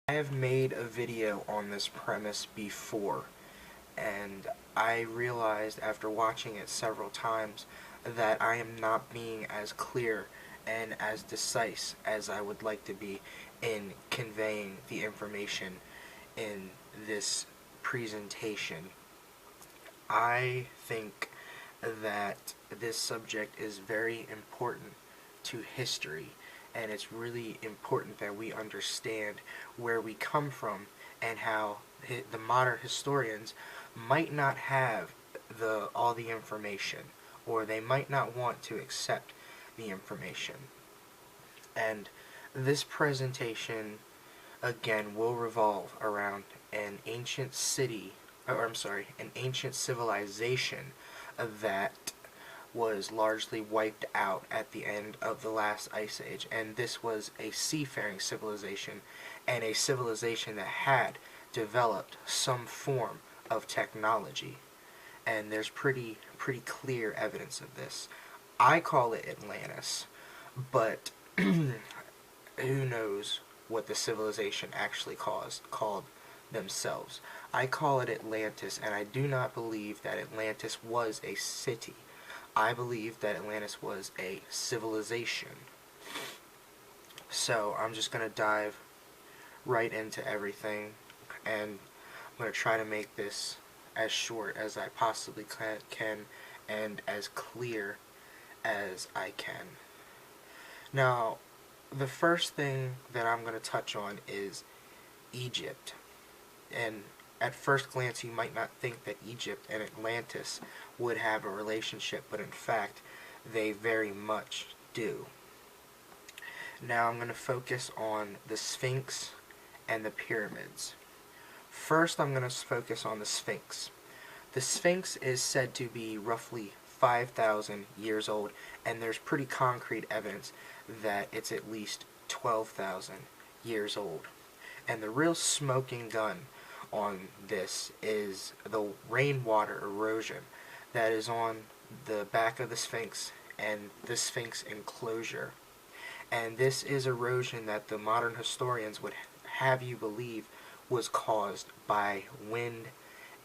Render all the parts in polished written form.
I have made a video on this premise before, and I realized after watching it several times that I am not being as clear and as decisive as I would like to be in conveying the information in this presentation. I think that this subject is very important to history, and it's really important that we understand where we come from and how the modern historians might not have all the information, or they might not want to accept the information. And this presentation again will revolve around an ancient city, or I'm sorry, an ancient civilization that was largely wiped out at the end of the last ice age, and this was a seafaring civilization and a civilization that had developed some form of technology, and there's pretty clear evidence of this. I call it Atlantis, but who knows what the civilization actually called themselves. I call it Atlantis, and I do not believe that Atlantis was a city. I believe that Atlantis was a civilization. So I'm just going to dive right into everything, and I'm going to try to make this as short as I possibly can and as clear as I can. Now, the first thing that I'm going to touch on is Egypt. And at first glance, you might not think that Egypt and Atlantis would have a relationship, but in fact, they very much do. Now I'm going to focus on the Sphinx and the pyramids. First, I'm going to focus on the Sphinx. The Sphinx is said to be roughly 5,000 years old, and there's pretty concrete evidence that it's at least 12,000 years old. And the real smoking gun on this is the rainwater erosion that is on the back of the Sphinx and the Sphinx enclosure. And this is erosion that the modern historians would have you believe was caused by wind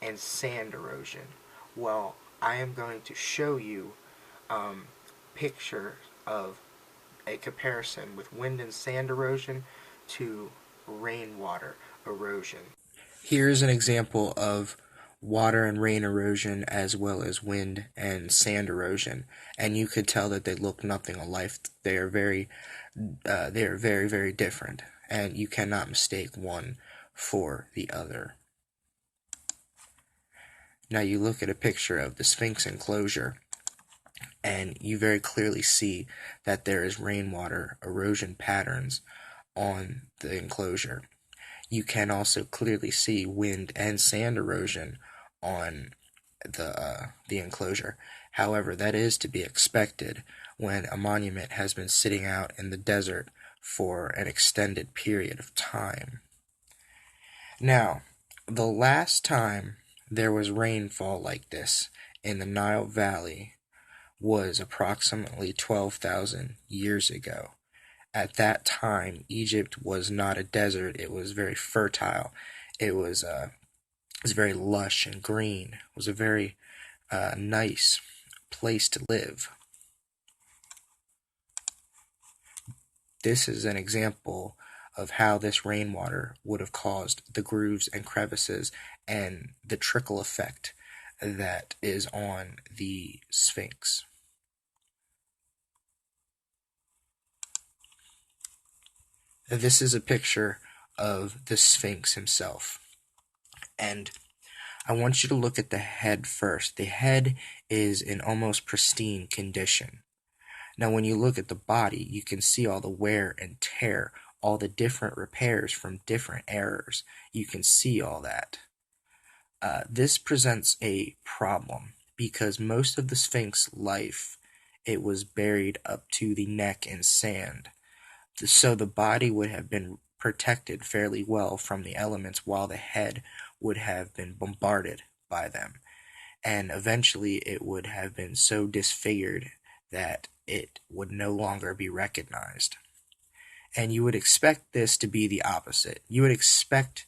and sand erosion. Well, I am going to show you picture of a comparison with wind and sand erosion to rainwater erosion. Here's an example of water and rain erosion as well as wind and sand erosion, and you could tell that they look nothing alike. They are very different, and you cannot mistake one for the other. Now you look at a picture of the Sphinx enclosure, and you very clearly see that there is rainwater erosion patterns on the enclosure. You can also clearly see wind and sand erosion on the enclosure. However, that is to be expected when a monument has been sitting out in the desert for an extended period of time. Now, the last time there was rainfall like this in the Nile Valley was approximately 12,000 years ago. At that time, Egypt was not a desert. It was very fertile. It was very lush and green. It was a very nice place to live. This is an example of how this rainwater would have caused the grooves and crevices and the trickle effect that is on the Sphinx. This is a picture of the Sphinx himself. And I want you to look at the head first. The head is in almost pristine condition. Now when you look at the body, you can see all the wear and tear, all the different repairs from different errors. You can see all that. This presents a problem because most of the Sphinx life, it was buried up to the neck in sand. So the body would have been protected fairly well from the elements while the head would have been bombarded by them. And eventually it would have been so disfigured that it would no longer be recognized. And you would expect this to be the opposite. You would expect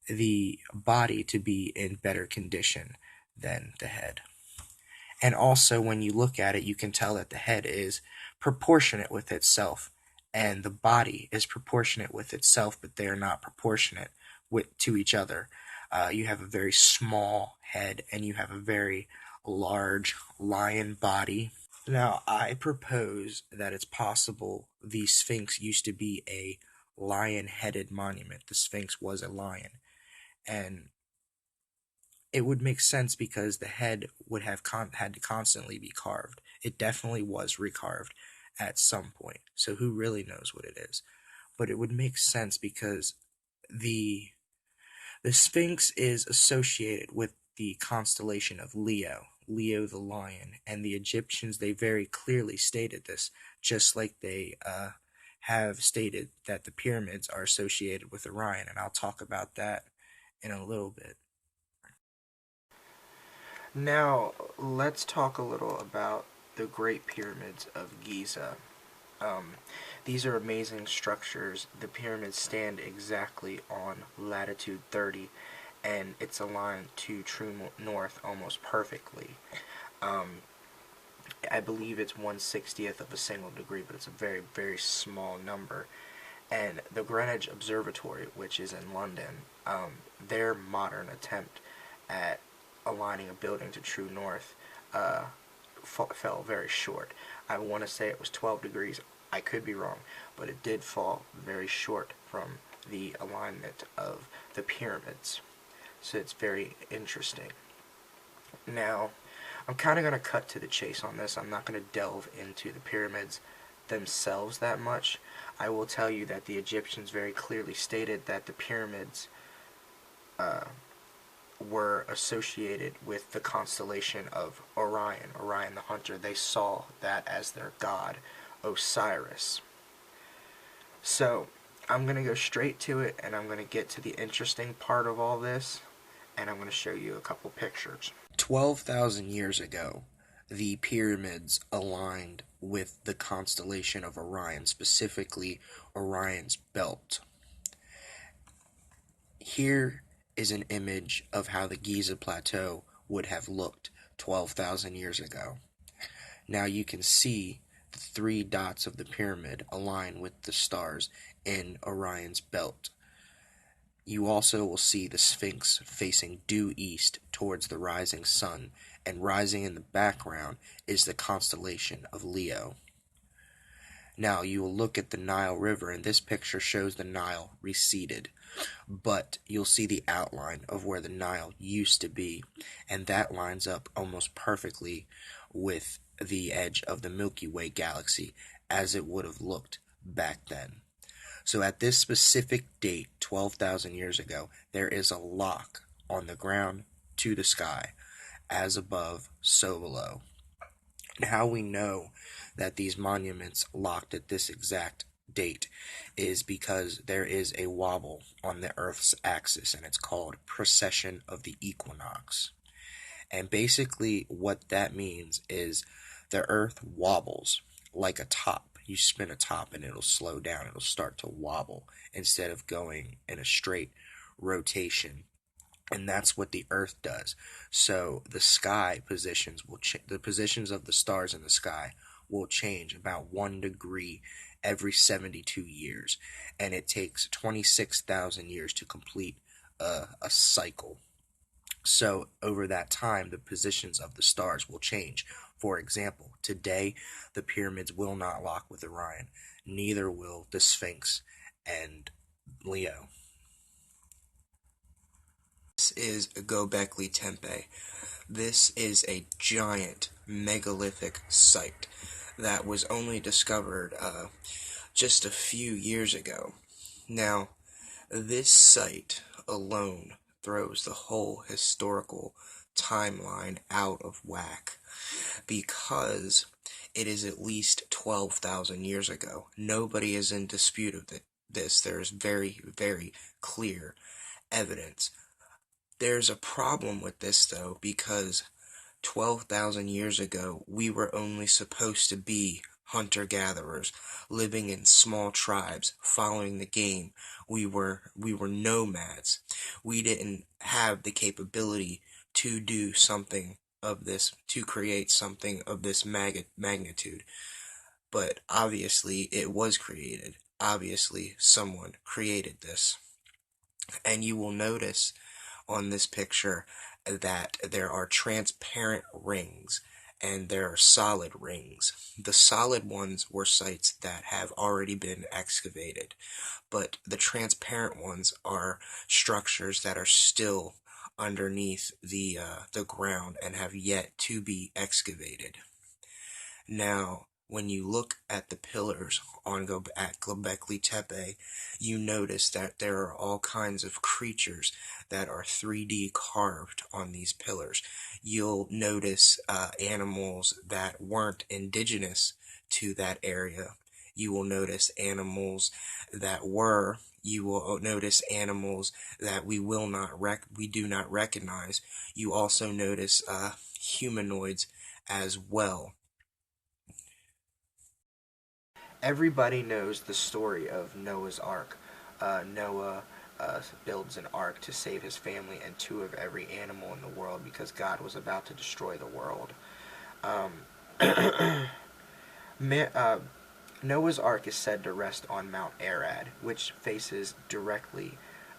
the body to be in better condition than the head. And also, when you look at it, you can tell that the head is proportionate with itself, and the body is proportionate with itself, but they are not proportionate to each other. You have a very small head, and you have a very large lion body. Now, I propose that it's possible the Sphinx used to be a lion-headed monument. The Sphinx was a lion, and it would make sense because the head would have had to constantly be carved. It definitely was recarved at some point. So who really knows what it is? But it would make sense because the the Sphinx is associated with the constellation of Leo, Leo the lion, and the Egyptians, they very clearly stated this, just like they have stated that the pyramids are associated with Orion, and I'll talk about that in a little bit. Now, let's talk a little about the Great Pyramids of Giza. Um, these are amazing structures. The pyramids stand exactly on latitude 30, and it's aligned to true north almost perfectly. Um, I believe it's 1/60th of a single degree, but it's a very, very small number. And the Greenwich Observatory, which is in London, their modern attempt at aligning a building to true north uh, fell very short. I want to say it was 12 degrees. I could be wrong, but it did fall very short from the alignment of the pyramids. So it's very interesting. Now, I'm kind of going to cut to the chase on this. I'm not going to delve into the pyramids themselves that much. I will tell you that the Egyptians very clearly stated that the pyramids uh, were associated with the constellation of Orion, Orion the Hunter. They saw that as their god, Osiris. So, I'm going to go straight to it, and I'm going to get to the interesting part of all this, and I'm going to show you a couple pictures. 12,000 years ago, the pyramids aligned with the constellation of Orion, specifically Orion's belt. Here is an image of how the Giza Plateau would have looked 12,000 years ago. Now you can see the three dots of the pyramid align with the stars in Orion's belt. You also will see the Sphinx facing due east towards the rising sun, and rising in the background is the constellation of Leo. Now you will look at the Nile River, and this picture shows the Nile receded, but you'll see the outline of where the Nile used to be, and that lines up almost perfectly with the edge of the Milky Way galaxy as it would have looked back then. So at this specific date, 12,000 years ago, there is a lock on the ground to the sky, as above, so below. And how we know that these monuments locked at this exact date is because there is a wobble on the Earth's axis, and it's called precession of the equinox. And basically, what that means is the Earth wobbles like a top. You spin a top and it'll slow down, it'll start to wobble instead of going in a straight rotation. And that's what the Earth does. So the sky positions the positions of the stars in the sky will change about 1 degree every 72 years, and it takes 26,000 years to complete a cycle. So over that time, the positions of the stars will change. For example, today the pyramids will not lock with Orion, neither will the Sphinx and Leo. This is Göbekli Tepe. This is a giant megalithic site that was only discovered just a few years ago. Now, this site alone throws the whole historical timeline out of whack because it is at least 12,000 years ago. Nobody is in dispute of this. There is very, very clear evidence. There's a problem with this, though, because 12,000 years ago, we were only supposed to be hunter-gatherers, living in small tribes, following the game. We were nomads. We didn't have the capability to do something of this, to create something of this magnitude. But obviously it was created. Obviously someone created this. And you will notice on this picture that there are transparent rings and there are solid rings. The solid ones were sites that have already been excavated, but the transparent ones are structures that are still underneath the ground and have yet to be excavated. Now, when you look at the pillars at Göbekli Tepe, you notice that there are all kinds of creatures that are 3D carved on these pillars. You'll notice animals that weren't indigenous to that area. You will notice animals that were. You will notice animals that we do not recognize. You also notice humanoids as well. Everybody knows the story of Noah's Ark. Noah builds an ark to save his family and two of every animal in the world because God was about to destroy the world. Um, Noah's Ark is said to rest on Mount Arad, which faces directly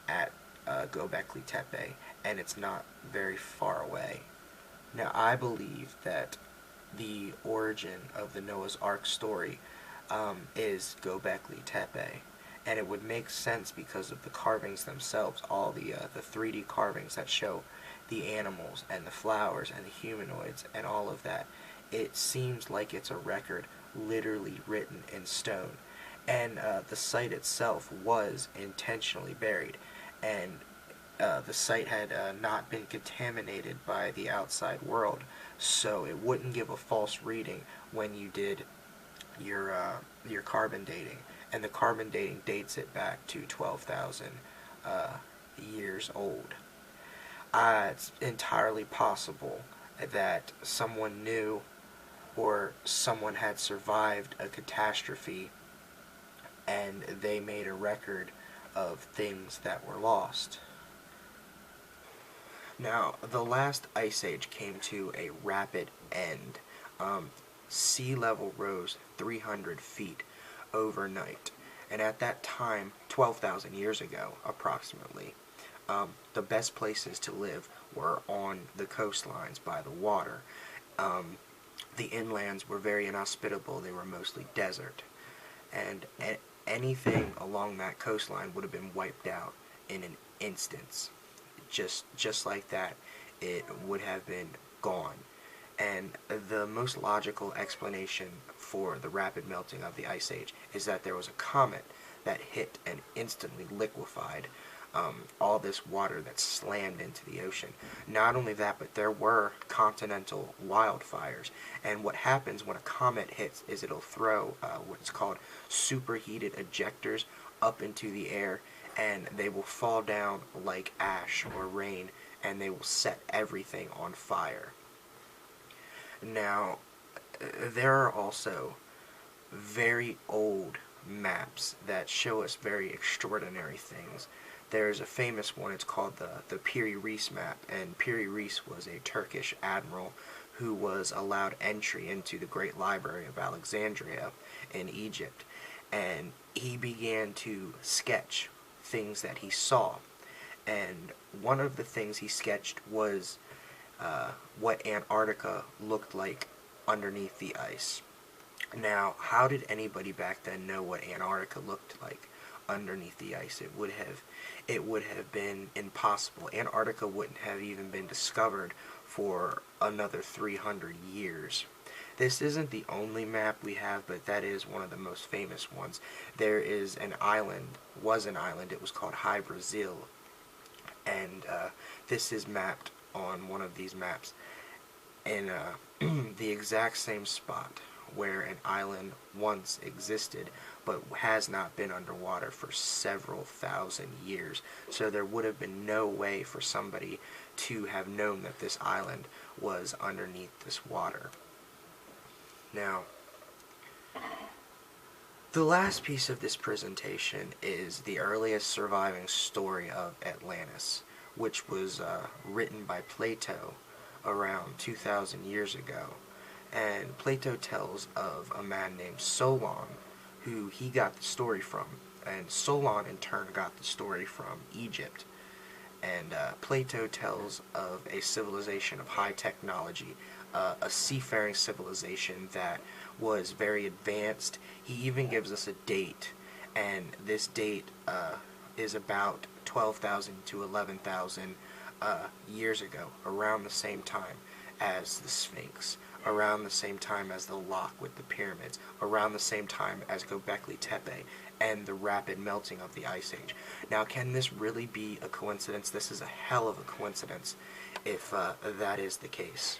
at Göbekli Tepe, and it's not very far away. Now, I believe that the origin of the Noah's Ark story is Göbekli Tepe, and it would make sense because of the carvings themselves, all the 3D carvings that show the animals and the flowers and the humanoids and all of that. It seems like it's a record literally written in stone, and the site itself was intentionally buried, and the site had not been contaminated by the outside world, so it wouldn't give a false reading when you did your carbon dating, and the carbon dating dates it back to 12,000 years old. It's entirely possible that someone knew or someone had survived a catastrophe and they made a record of things that were lost. Now, the last ice age came to a rapid end. Sea level rose 300 feet overnight, and at that time, 12,000 years ago, approximately, the best places to live were on the coastlines by the water. The inlands were very inhospitable. They were mostly desert, and anything along that coastline would have been wiped out in an instance. Just like that, it would have been gone. And the most logical explanation for the rapid melting of the Ice Age is that there was a comet that hit and instantly liquefied all this water that slammed into the ocean. Not only that, but there were continental wildfires. And what happens when a comet hits is it'll throw what's called superheated ejectors up into the air, and they will fall down like ash or rain, and they will set everything on fire. Now, there are also very old maps that show us very extraordinary things. There's a famous one, it's called the Piri Reis map, and Piri Reis was a Turkish admiral who was allowed entry into the Great Library of Alexandria in Egypt, and he began to sketch things that he saw. And one of the things he sketched was what Antarctica looked like underneath the ice. Now, how did anybody back then know what Antarctica looked like underneath the ice? It would have been impossible. Antarctica wouldn't have even been discovered for another 300 years. This isn't the only map we have, but that is one of the most famous ones. There is an island, it was called High Brazil, and this is mapped on one of these maps in the exact same spot where an island once existed but has not been underwater for several thousand years. So there would have been no way for somebody to have known that this island was underneath this water. Now, The last piece of this presentation is the earliest surviving story of Atlantis, which was written by Plato around 2,000 years ago. And Plato tells of a man named Solon, who he got the story from. And Solon, in turn, got the story from Egypt. And Plato tells of a civilization of high technology, a seafaring civilization that was very advanced. He even gives us a date, and this date is about 12,000 to 11,000 years ago, around the same time as the Sphinx, around the same time as the lock with the pyramids, around the same time as Göbekli Tepe, and the rapid melting of the Ice Age. Now, can this really be a coincidence? This is a hell of a coincidence if that is the case.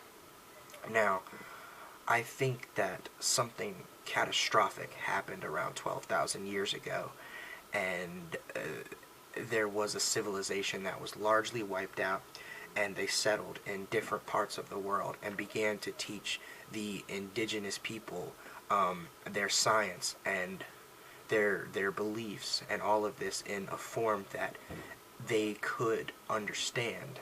Now, I think that something catastrophic happened around 12,000 years ago, and there was a civilization that was largely wiped out, and they settled in different parts of the world and began to teach the indigenous people their science and their beliefs and all of this in a form that they could understand.